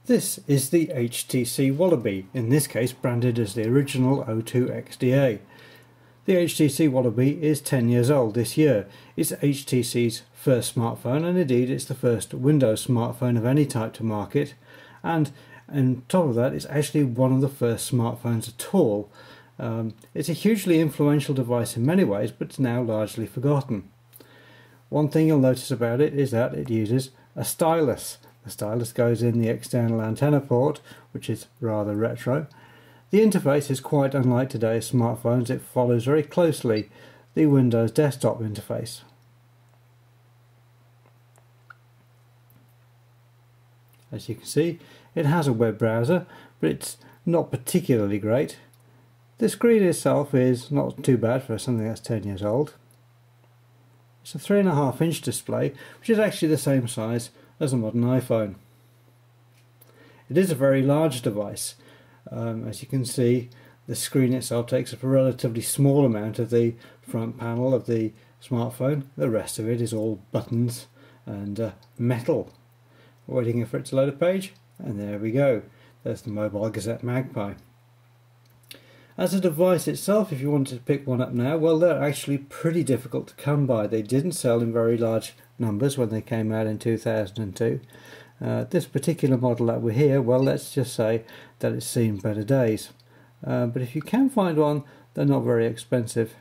This is the HTC Wallaby, in this case branded as the original O2 XDA. The HTC Wallaby is 10 years old this year. It's HTC's first smartphone, and indeed it's the first Windows smartphone of any type to market, and on top of that it's actually one of the first smartphones at all. It's a hugely influential device in many ways, but it's now largely forgotten. One thing you'll notice about it is that it uses a stylus. The stylus goes in the external antenna port, which is rather retro. The interface is quite unlike today's smartphones. It follows very closely the Windows desktop interface. As you can see, it has a web browser, but it's not particularly great. The screen itself is not too bad for something that's 10 years old. It's a 3.5-inch display, which is actually the same size as a modern iPhone. It is a very large device. As you can see, the screen itself takes up a relatively small amount of the front panel of the smartphone. The rest of it is all buttons and metal. Waiting for it to load a page, and there we go. There's the mobile Gazette Magpie. As a device itself, if you wanted to pick one up now, well, they're actually pretty difficult to come by. They didn't sell in very large numbers when they came out in 2002. This particular model that we're here, well, let's just say that it's seen better days. But if you can find one, they're not very expensive.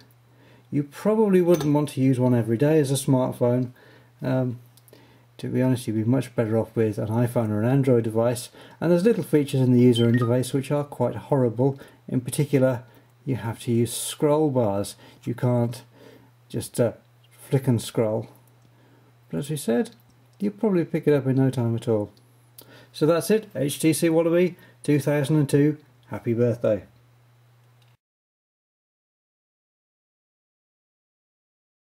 You probably wouldn't want to use one every day as a smartphone. To be honest, you'd be much better off with an iPhone or an Android device, and there's little features in the user interface which are quite horrible. In particular, you have to use scroll bars. You can't just flick and scroll. But as we said, you'll probably pick it up in no time at all. So that's it, HTC Wallaby 2002, happy birthday.